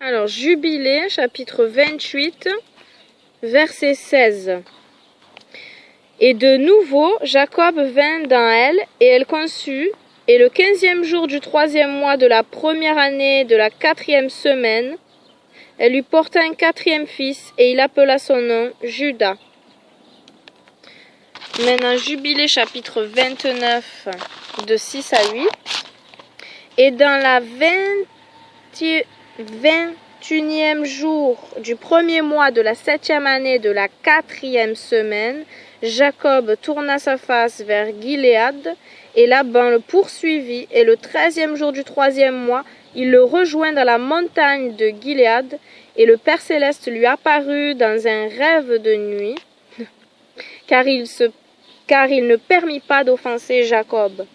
Alors, Jubilé, chapitre 28, verset 16. Et de nouveau, Jacob vint dans elle, et elle conçut, et le 15e jour du 3e mois de la première année de la 4e semaine, elle lui porta un 4e fils, et il appela son nom Juda. Maintenant, Jubilé, chapitre 29, de 6 à 8. Et dans la 21e jour du premier mois de la 7e année de la 4e semaine, Jacob tourna sa face vers Gilead, et Laban le poursuivit, et le 13e jour du 3e mois, il le rejoint dans la montagne de Gilead, et le Père Céleste lui apparut dans un rêve de nuit, car il ne permit pas d'offenser Jacob.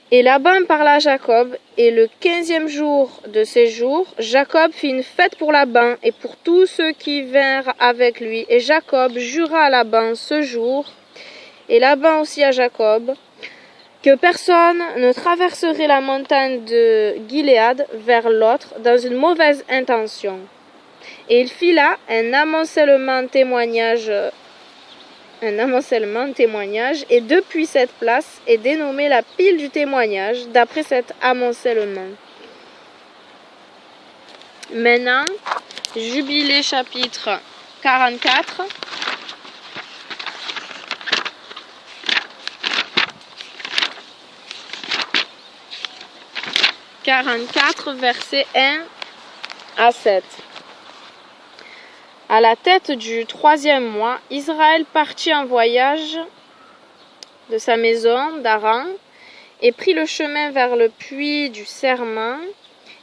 Et Laban parla à Jacob, et le 15e jour de ces jours, Jacob fit une fête pour Laban et pour tous ceux qui vinrent avec lui. Et Jacob jura à Laban ce jour, et Laban aussi à Jacob, que personne ne traverserait la montagne de Gilead vers l'autre dans une mauvaise intention. Et il fit là un amoncellement témoignage, et depuis cette place est dénommée la pile du témoignage, d'après cet amoncellement. Maintenant, Jubilé chapitre 44. Versets 1 à 7. À la tête du 3e mois, Israël partit en voyage de sa maison d'Haran et prit le chemin vers le puits du serment.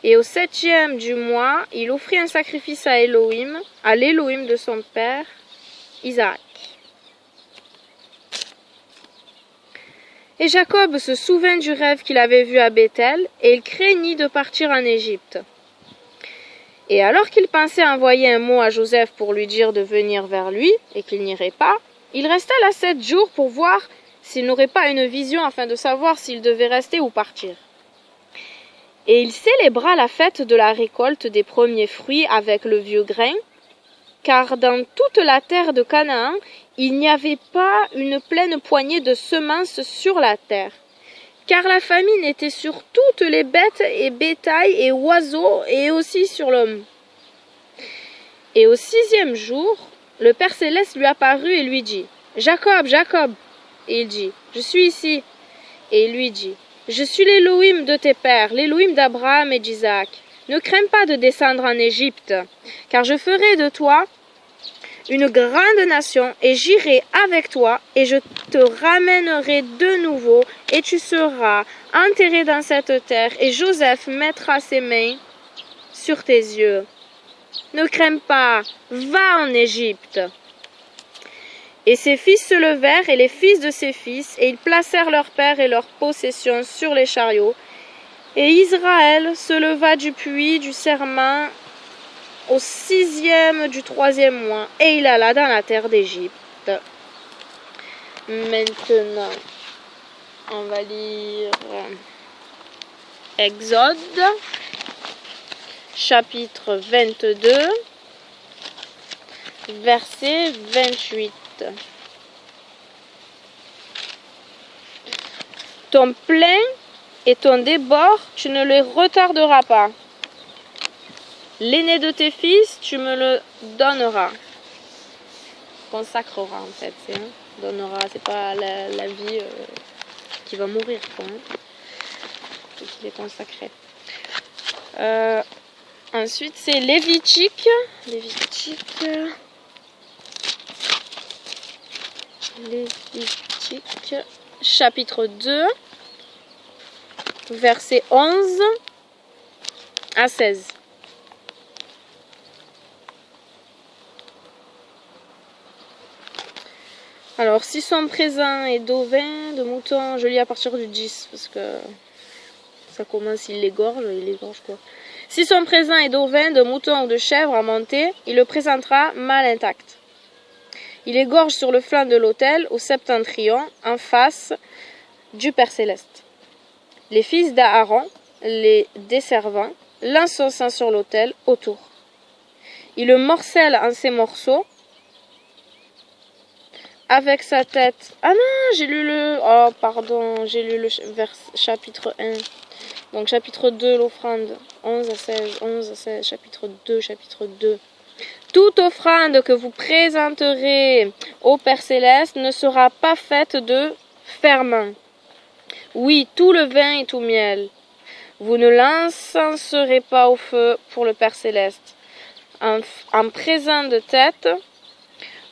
Et au 7e du mois, il offrit un sacrifice à l'Élohim de son père, Isaac. Et Jacob se souvint du rêve qu'il avait vu à Béthel, et il craignit de partir en Égypte. Et alors qu'il pensait envoyer un mot à Joseph pour lui dire de venir vers lui, et qu'il n'irait pas, il resta là 7 jours pour voir s'il n'aurait pas une vision afin de savoir s'il devait rester ou partir. Et il célébra la fête de la récolte des premiers fruits avec le vieux grain, car dans toute la terre de Canaan, il n'y avait pas une pleine poignée de semences sur la terre, car la famine était sur toutes les bêtes et bétails et oiseaux, et aussi sur l'homme. Et au 6e jour, le Père Céleste lui apparut et lui dit, « Jacob, Jacob !» Et il dit, « Je suis ici. » Et il lui dit, « Je suis l'Élohim de tes pères, l'Élohim d'Abraham et d'Isaac. Ne crains pas de descendre en Égypte, car je ferai de toi une grande nation, et j'irai avec toi, et je te ramènerai de nouveau, et tu seras enterré dans cette terre, et Joseph mettra ses mains sur tes yeux. Ne crains pas, va en Égypte. » Et ses fils se levèrent, et les fils de ses fils, et ils placèrent leur père et leurs possessions sur les chariots. Et Israël se leva du puits du serment au 6e du 3e mois, et il alla dans la terre d'Égypte. Maintenant, on va lire Exode, chapitre 22, verset 28. Ton plein et ton débord, tu ne les retarderas pas. L'aîné de tes fils, tu me le donneras. Consacrera en fait. Donnera, c'est pas la vie qui va mourir, quoi. C'est qu'il est consacré. Ensuite, c'est Lévitique, chapitre 2, versets 11 à 16. Alors, si sont présents et d'ovins, de moutons, je lis à partir du 10, parce que ça commence, il l'égorge quoi. Si sont présents et d'ovins, de moutons ou de chèvres à monter, il le présentera mal intact. Il égorge sur le flanc de l'autel, au septentrion, en face du Père Céleste. Les fils d'Aaron, les desservants, l'encensant sur l'autel autour. Il le morcelle en ces morceaux avec sa tête. Ah non, j'ai lu le... Oh, pardon, j'ai lu le chapitre 1. Donc, chapitre 2, l'offrande. 11 à 16, 11 à 16, chapitre 2, chapitre 2. Toute offrande que vous présenterez au Père Céleste ne sera pas faite de ferment. Oui, tout le vin et tout miel. Vous ne l'encenserez pas au feu pour le Père Céleste. En présent de tête,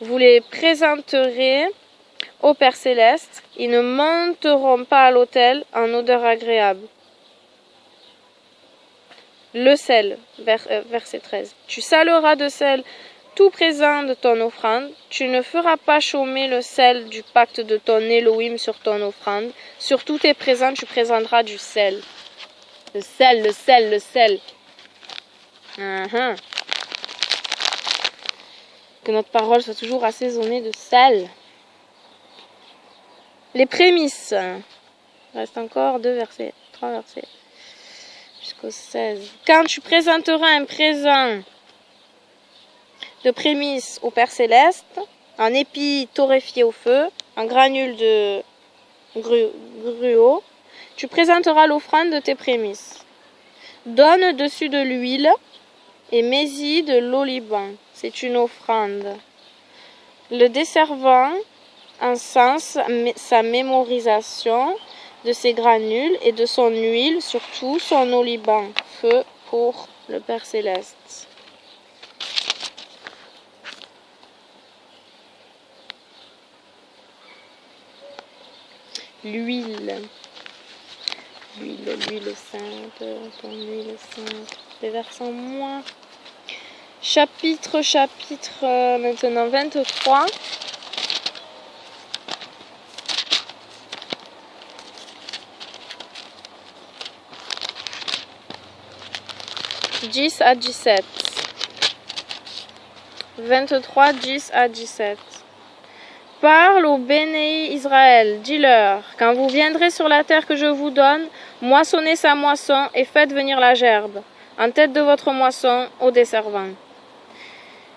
vous les présenterez au Père Céleste. Ils ne monteront pas à l'autel en odeur agréable. Le sel, verset 13. Tu saleras de sel tout présent de ton offrande. Tu ne feras pas chômer le sel du pacte de ton Elohim sur ton offrande. Sur tous tes présents, tu présenteras du sel. Le sel, le sel, le sel. Que notre parole soit toujours assaisonnée de sel. Les prémices. Il reste encore 2 versets, 3 versets. Jusqu'au 16. Quand tu présenteras un présent de prémices au Père Céleste, en épis torréfiés au feu, en granules de gruau, tu présenteras l'offrande de tes prémices. Donne dessus de l'huile et mets-y de l'oliban. C'est une offrande. Le desservant encense sa mémorisation de ses granules et de son huile, surtout son oliban, feu pour le Père Céleste. L'huile sainte, ton huile sainte, déversons-moi. Chapitre, maintenant 23. « 10 à 17. 23, 10 à 17. Parle aux béné Israël, dis-leur, quand vous viendrez sur la terre que je vous donne, moissonnez sa moisson et faites venir la gerbe, en tête de votre moisson, au desservant.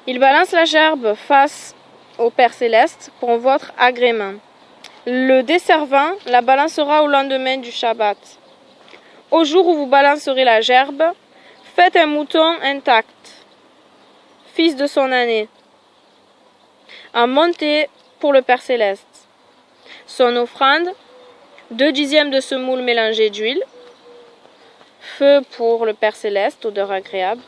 Il balance la gerbe face au Père Céleste pour votre agrément. Le desservant la balancera au lendemain du Shabbat. Au jour où vous balancerez la gerbe, faites un mouton intact, fils de son année, en montée pour le Père Céleste. Son offrande, 2 dixièmes de semoule mélangée d'huile, feu pour le Père Céleste, odeur agréable,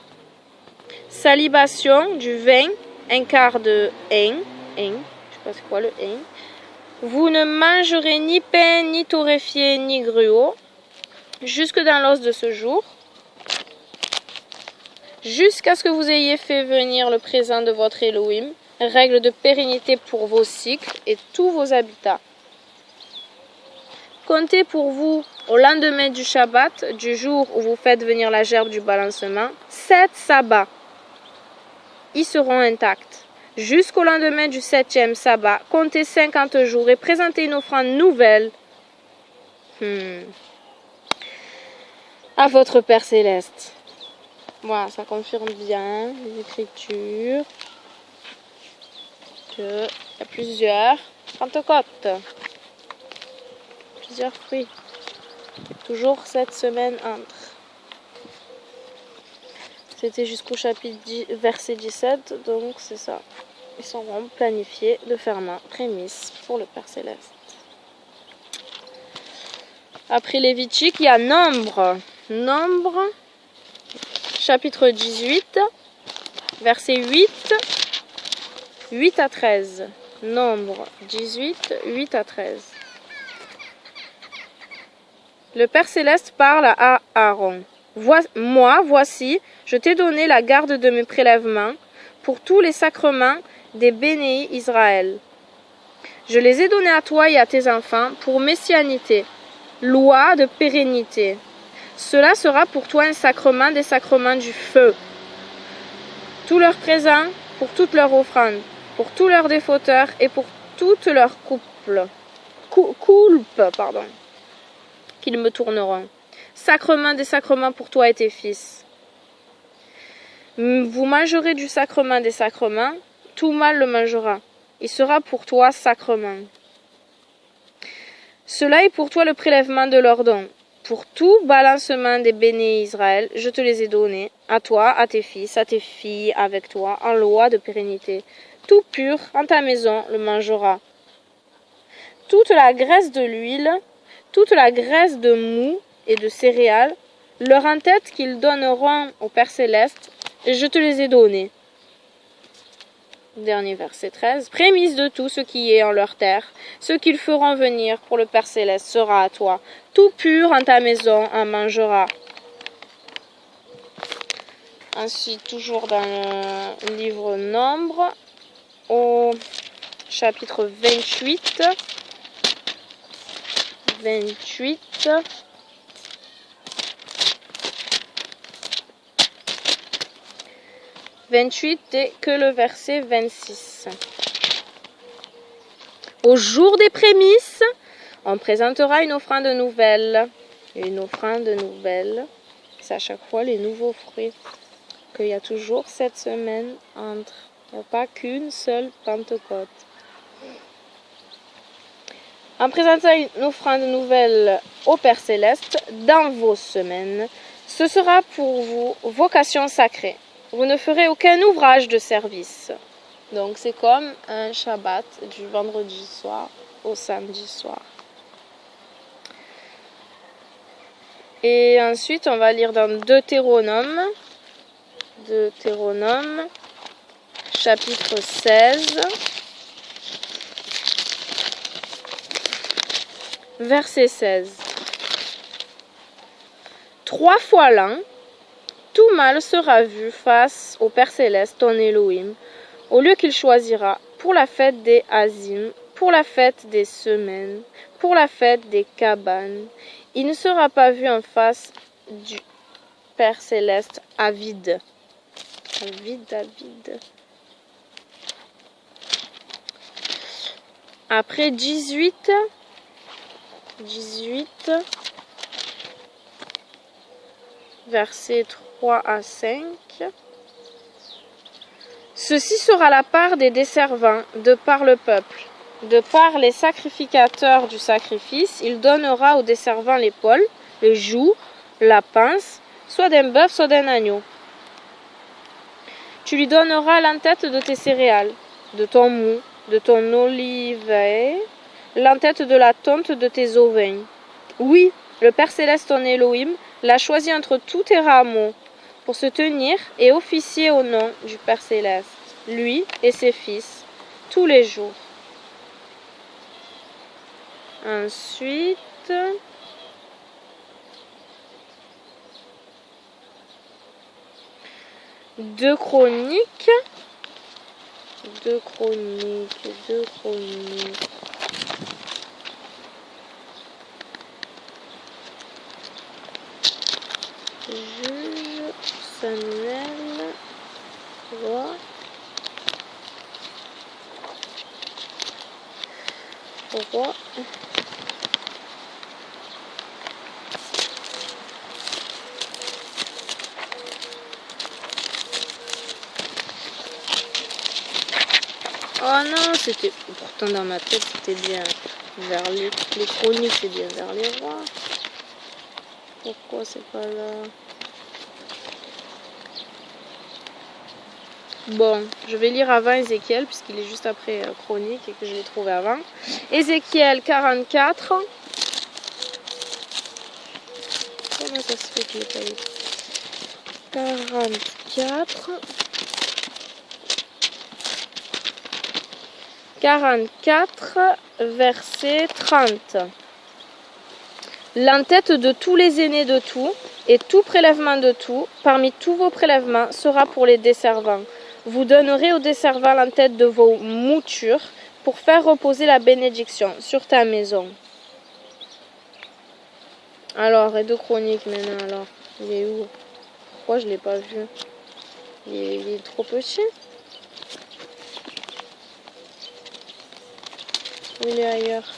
salibation du vin, 1 quart de hin, je sais pas c'est quoi le hin. Vous ne mangerez ni pain, ni torréfié, ni gruau, jusque dans l'os de ce jour, jusqu'à ce que vous ayez fait venir le présent de votre Elohim, règle de pérennité pour vos cycles et tous vos habitats. Comptez pour vous, au lendemain du Shabbat, du jour où vous faites venir la gerbe du balancement, 7 sabbats. Ils seront intacts. Jusqu'au lendemain du 7e sabbat, comptez 50 jours et présentez une offrande nouvelle à votre Père Céleste. Voilà, ça confirme bien les Écritures. Il y a plusieurs Pentecôtes, plusieurs fruits. Toujours cette semaine entre. C'était jusqu'au chapitre 10, verset 17, donc c'est ça. Ils seront planifiés de ferment, prémices pour le Père Céleste. Après Lévitique, il y a Nombre. Nombre, chapitre 18, verset 8 à 13. Nombre 18, 8 à 13. Le Père Céleste parle à Aaron. Moi, voici, je t'ai donné la garde de mes prélèvements pour tous les sacrements des bénis Israël. Je les ai donnés à toi et à tes enfants pour messianité, loi de pérennité. Cela sera pour toi un sacrement des sacrements du feu. Tous leurs présents, pour toutes leurs offrandes, pour tous leurs défauteurs et pour toutes leurs coulpes, qu'ils me tourneront. Sacrement des sacrements pour toi et tes fils. Vous mangerez du sacrement des sacrements, tout mâle le mangera. Il sera pour toi sacrement. Cela est pour toi le prélèvement de leurs dons. Pour tout balancement des bénis Israël, je te les ai donnés, à toi, à tes fils, à tes filles, avec toi, en loi de pérennité. Tout pur en ta maison le mangera. Toute la graisse de l'huile, toute la graisse de mou et de céréales, leur en-tête qu'ils donneront au Père Céleste, je te les ai donnés. Dernier verset 13. Prémisse de tout ce qui est en leur terre, ce qu'ils feront venir pour le Père Céleste sera à toi. Tout pur en ta maison en mangera. Ensuite, toujours dans le livre Nombre, au chapitre 28. 28. Et que le verset 26. Au jour des prémices, on présentera une offrande nouvelle. Une offrande nouvelle, c'est à chaque fois les nouveaux fruits. Qu'il y a toujours cette semaine entre. Il n'y a pas qu'une seule Pentecôte. En présentant une offrande nouvelle au Père Céleste dans vos semaines, ce sera pour vous vocation sacrée. Vous ne ferez aucun ouvrage de service. Donc c'est comme un Shabbat du vendredi soir au samedi soir. Et ensuite on va lire dans Deutéronome, chapitre 16, verset 16. 3 fois l'an, tout mâle sera vu face au Père Céleste, ton Elohim, au lieu qu'il choisira pour la fête des Azim, pour la fête des semaines, pour la fête des cabanes. Il ne sera pas vu en face du Père Céleste avide. Avide. Après 18, versets 3 à 5. Ceci sera la part des desservants, de par le peuple. De par les sacrificateurs du sacrifice, il donnera aux desservants l'épaule, le joug, la pince, soit d'un bœuf, soit d'un agneau. Tu lui donneras l'entête de tes céréales, de ton mou, de ton olivet, l'entête de la tonte de tes ovins. Oui, le Père Céleste, ton Elohim, l'a choisi entre tous tes rameaux, pour se tenir et officier au nom du Père Céleste, lui et ses fils, tous les jours. Ensuite, Deux Chroniques. Juge, Samuel, roi. Oh non, c'était pourtant dans ma tête, c'était bien vers les chroniques, c'est bien vers les rois. Pourquoi c'est pas là? Bon, je vais lire avant Ézéchiel, puisqu'il est juste après Chronique et que je l'ai trouvé avant. Ézéchiel 44. Comment ça se fait qu'il n'est pas eu 44, verset 30. L'entête de tous les aînés de tout, et tout prélèvement de tout, parmi tous vos prélèvements, sera pour les desservants. Vous donnerez aux desservants l'entête de vos moutures, pour faire reposer la bénédiction sur ta maison. Alors, et 2 Chroniques maintenant, alors. Il est où? Pourquoi je ne l'ai pas vu? Il est trop petit. Où il est ailleurs?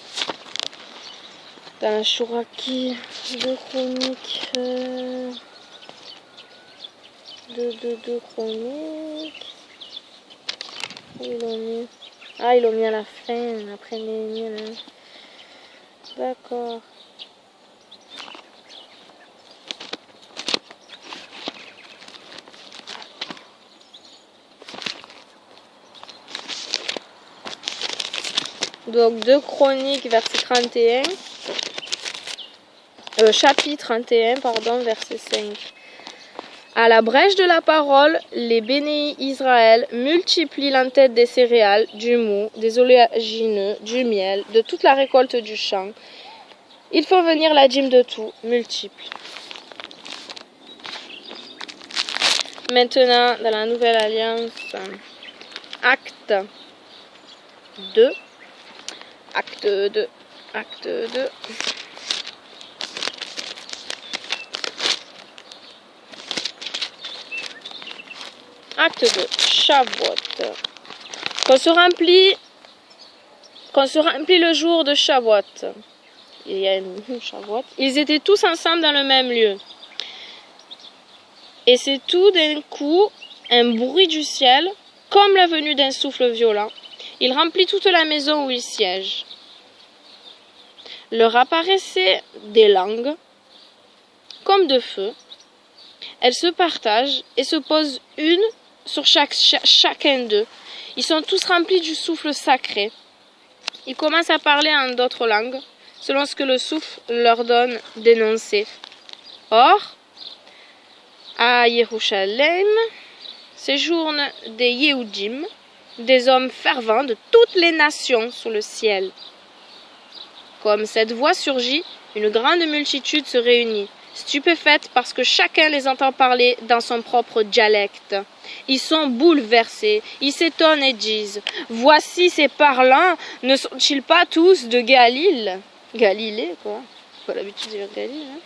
Dans la Chouraki, 2 Chroniques. 2 chroniques. Où ils l'ont mis? Ah, ils l'ont mis à la fin, après Néhémie, là. D'accord. Donc 2 chroniques, verset 31. Chapitre 31, pardon, verset 5. À la brèche de la parole, les bénis Israël multiplient l'entête des céréales, du mou, des oléagineux, du miel, de toute la récolte du champ. Ils font venir la dîme de tout, multiple. Maintenant, dans la Nouvelle Alliance, acte 2. Acte 2. Acte 2. Acte 2. Shavuot. Quand se remplit le jour de Shavuot. Il y a une Shavuot. Ils étaient tous ensemble dans le même lieu. Et c'est tout d'un coup un bruit du ciel, comme la venue d'un souffle violent. Il remplit toute la maison où ils siègent. Leur apparaissaient des langues, comme de feu. Elles se partagent et se posent une sur chacun d'eux. Ils sont tous remplis du souffle sacré. Ils commencent à parler en d'autres langues, selon ce que le souffle leur donne d'énoncer. Or, à Yerushalem séjournent des Yehudim, des hommes fervents de toutes les nations sous le ciel. Comme cette voix surgit, une grande multitude se réunit, stupéfaite parce que chacun les entend parler dans son propre dialecte. Ils sont bouleversés, ils s'étonnent et disent « Voici ces parlants, ne sont-ils pas tous de Galilée ?» Galilée, quoi. Pas l'habitude de dire Galilée, hein.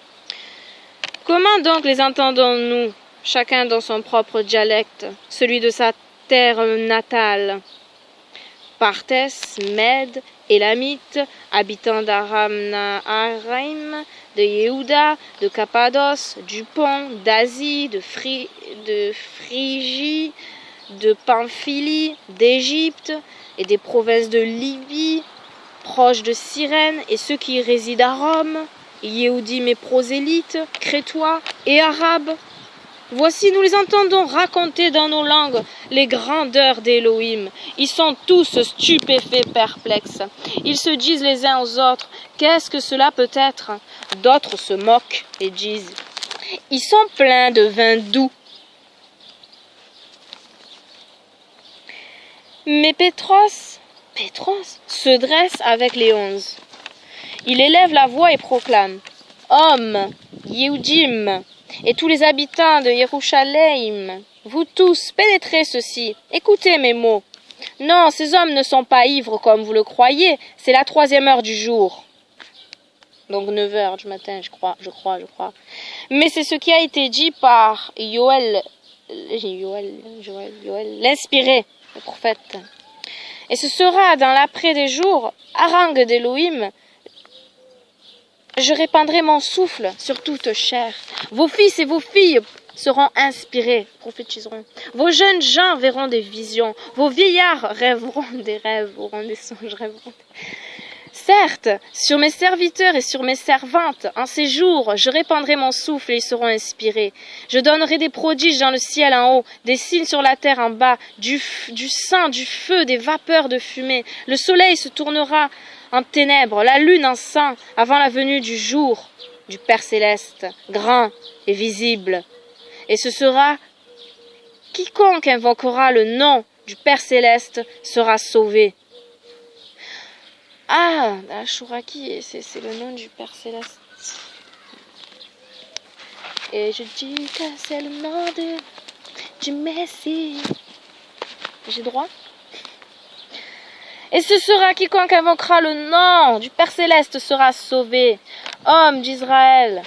Comment donc les entendons-nous, chacun dans son propre dialecte, celui de sa terre natale? Parthes, Mèdes, Élamites, habitants d'Aram-Naharaim, de Yehuda, de Cappadoce, du Pont, d'Asie, de Phrygie, de Pamphylie, d'Égypte et des provinces de Libye, proches de Cyrène, et ceux qui résident à Rome, Yehudim et prosélytes, crétois et arabes. Voici, nous les entendons raconter dans nos langues les grandeurs d'Élohim. Ils sont tous stupéfaits, perplexes. Ils se disent les uns aux autres, qu'est-ce que cela peut être? D'autres se moquent et disent, ils sont pleins de vin doux. Mais Pétros se dresse avec les 11. Il élève la voix et proclame, hommes, Yehudim, et tous les habitants de Yerushalem, vous tous, pénétrez ceci, écoutez mes mots. Non, ces hommes ne sont pas ivres comme vous le croyez, c'est la 3e heure du jour. Donc 9 heures du matin, je crois. Mais c'est ce qui a été dit par Yoël, l'inspiré, le prophète. Et ce sera dans l'après des jours, harangue d'Élohim, je répandrai mon souffle sur toute chair. Vos fils et vos filles seront inspirés, prophétiseront. Vos jeunes gens verront des visions. Vos vieillards rêveront des rêves, auront des songes, rêveront. Certes, sur mes serviteurs et sur mes servantes, en ces jours, je répandrai mon souffle et ils seront inspirés. Je donnerai des prodiges dans le ciel en haut, des signes sur la terre en bas, du sang, du feu, des vapeurs de fumée. Le soleil se tournera en ténèbres, la lune en sang, avant la venue du jour du Père céleste, grand et visible. Et ce sera quiconque invoquera le nom du Père céleste sera sauvé. Ah, Ashuraki, c'est le nom du Père céleste. Et je dis que c'est le nom du Messie. J'ai droit? Et ce sera quiconque invoquera le nom du Père céleste sera sauvé. Hommes d'Israël,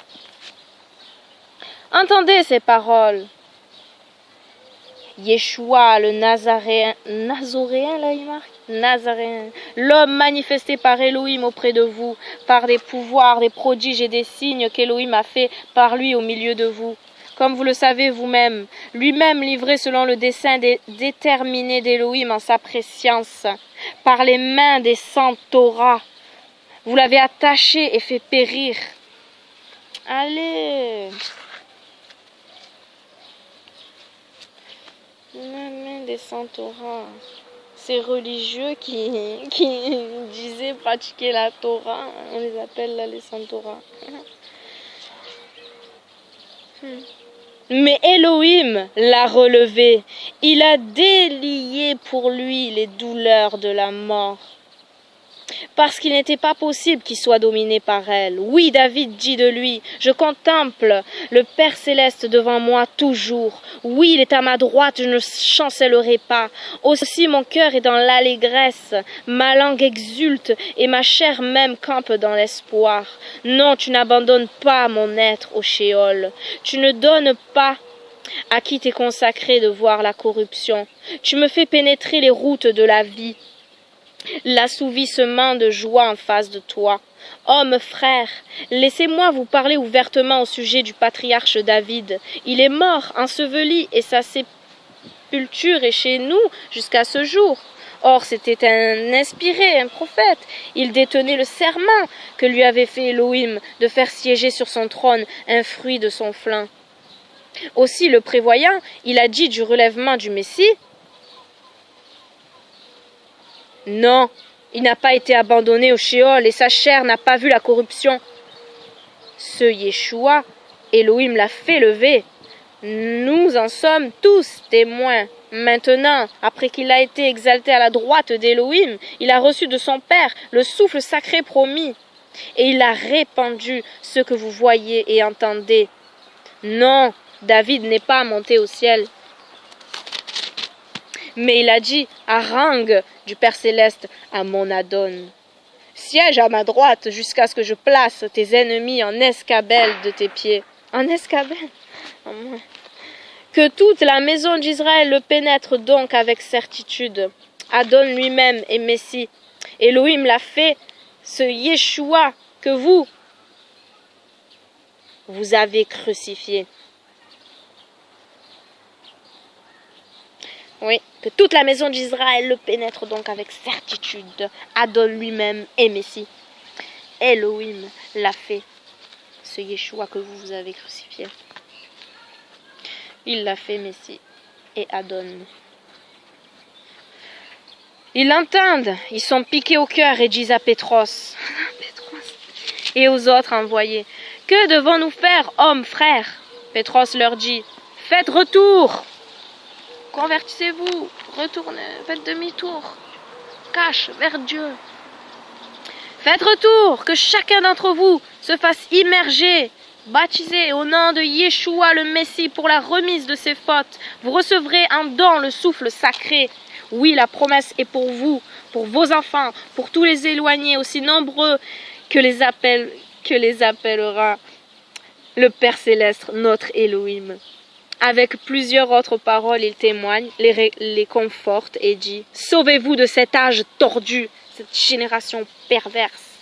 entendez ces paroles. Yeshua, le Nazaréen, l'homme manifesté par Elohim auprès de vous, par des pouvoirs, des prodiges et des signes qu'Elohim a fait par lui au milieu de vous. comme vous le savez vous-même, lui-même livré selon le dessein déterminé d'Élohim en sa préscience, par les mains des centauras. Vous l'avez attaché et fait périr. Allez. Les mains des centauras. Ces religieux qui disaient pratiquer la Torah, on les appelle là les centauras. Mais Elohim l'a relevé, il a délié pour lui les douleurs de la mort, parce qu'il n'était pas possible qu'il soit dominé par elle. Oui, David dit de lui, je contemple le Père céleste devant moi toujours. Oui, il est à ma droite, je ne chancellerai pas. Aussi mon cœur est dans l'allégresse, ma langue exulte et ma chair même campe dans l'espoir. Non, tu n'abandonnes pas mon être au Sheol. Tu ne donnes pas à qui t'es consacré de voir la corruption. Tu me fais pénétrer les routes de la vie. L'assouvissement de joie en face de toi. Hommes, frères, laissez-moi vous parler ouvertement au sujet du patriarche David. Il est mort, enseveli, et sa sépulture est chez nous jusqu'à ce jour. Or, c'était un inspiré, un prophète. Il détenait le serment que lui avait fait Elohim de faire siéger sur son trône un fruit de son flanc. Aussi, le prévoyant, il a dit du relèvement du Messie, non, il n'a pas été abandonné au Sheol et sa chair n'a pas vu la corruption. Ce Yeshua, Elohim l'a fait lever. Nous en sommes tous témoins. Maintenant, après qu'il a été exalté à la droite d'Elohim, il a reçu de son Père le souffle sacré promis. Et il a répandu ce que vous voyez et entendez. Non, David n'est pas monté au ciel. Mais il a dit, harangue du Père Céleste à mon Adon. Siège à ma droite jusqu'à ce que je place tes ennemis en escabelle de tes pieds. En escabelle? Que toute la maison d'Israël le pénètre donc avec certitude. Adon lui-même est Messie. Elohim l'a fait, ce Yeshua que vous avez crucifié. Oui, que toute la maison d'Israël le pénètre donc avec certitude. Adon lui-même est Messie. Elohim l'a fait, ce Yeshua que vous avez crucifié. Il l'a fait Messie et Adon. Ils l'entendent, ils sont piqués au cœur et disent à Pétros et aux autres envoyés, que devons-nous faire, hommes, frères? Pétros leur dit, faites retour. Convertissez-vous, retournez, faites demi-tour, cache vers Dieu. Faites retour, que chacun d'entre vous se fasse immerger, baptisé au nom de Yeshua le Messie pour la remise de ses fautes. Vous recevrez en don le souffle sacré. Oui, la promesse est pour vous, pour vos enfants, pour tous les éloignés, aussi nombreux que les appellera le Père Céleste, notre Elohim. Avec plusieurs autres paroles, il témoigne, les conforte et dit « Sauvez-vous de cet âge tordu, cette génération perverse. »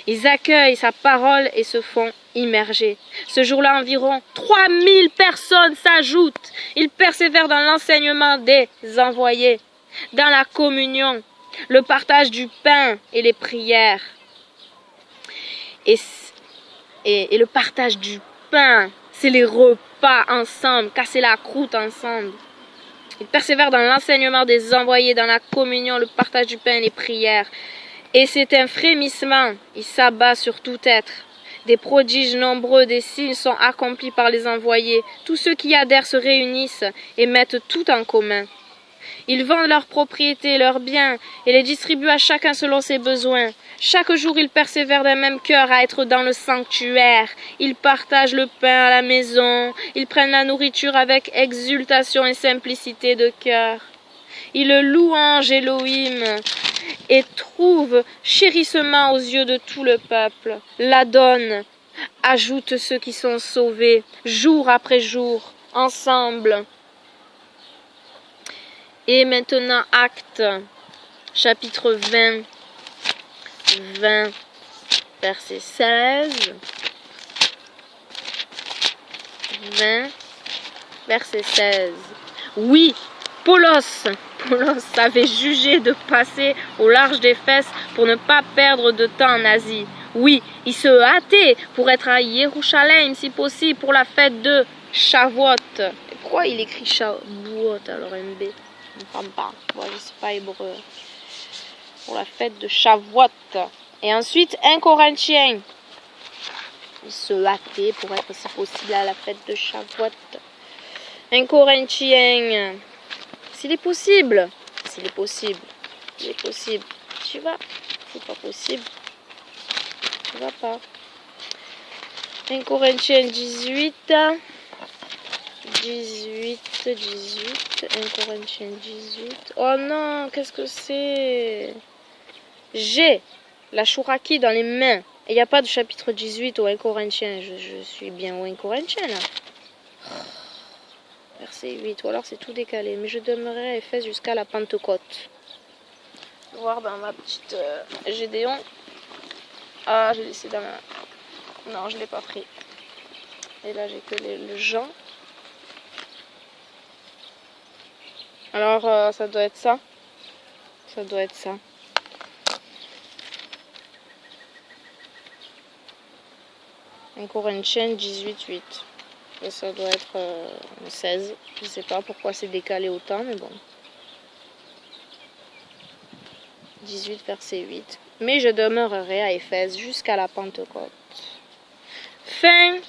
Ils accueillent sa parole et se font immerger. Ce jour-là, environ 3000 personnes s'ajoutent. Ils persévèrent dans l'enseignement des envoyés, dans la communion, le partage du pain et les prières. Et le partage du pain, c'est les repas ensemble, casser la croûte ensemble. Ils persévèrent dans l'enseignement des envoyés, dans la communion, le partage du pain et les prières. Et c'est un frémissement, il s'abat sur tout être. Des prodiges nombreux, des signes sont accomplis par les envoyés. Tous ceux qui adhèrent se réunissent et mettent tout en commun. Ils vendent leurs propriétés, leurs biens, et les distribuent à chacun selon ses besoins. Chaque jour, ils persévèrent d'un même cœur à être dans le sanctuaire. Ils partagent le pain à la maison. Ils prennent la nourriture avec exultation et simplicité de cœur. Ils louent Elohim et trouvent chérissement aux yeux de tout le peuple. L'Adon ajoute ceux qui sont sauvés, jour après jour, ensemble. Et maintenant, Actes, chapitre 20, verset 16, 20 verset 16. Oui, Paulos avait jugé de passer au large d'Éphèse pour ne pas perdre de temps en Asie. Oui, il se hâtait pour être à Jérusalem, si possible, pour la fête de Shavuot. Et pourquoi il écrit Shavuot alors MB? Je ne comprends pas. Moi, je ne sais pas hébreu. Pour la fête de Shavuot. Et ensuite, 1 Corinthiens. Il se hâtait pour être, si possible, à la fête de Shavuot. 1 Corinthiens. S'il est possible. S'il est possible. Il est possible. Tu vas. C'est pas possible. Tu vas pas. 1 Corinthiens 18. 1 Corinthiens 18. Oh non, qu'est-ce que c'est? J'ai la chouraki dans les mains. Et il n'y a pas de chapitre 18 au 1 Corinthiens. Je suis bien au 1 Corinthiens là. Verset 8. Ou alors c'est tout décalé. Mais je demeurerai à Éphèse jusqu'à la Pentecôte. Voir dans ma petite Gédéon. Ah, j'ai laissé dans ma... Non, je ne l'ai pas pris. Et là, j'ai que le Jean. Alors, ça doit être ça. Ça doit être ça. Un Corinthiens 18:8. Et ça doit être 16. Je sais pas pourquoi c'est décalé autant, mais bon. 18 verset 8. Mais je demeurerai à Éphèse jusqu'à la Pentecôte. Fin.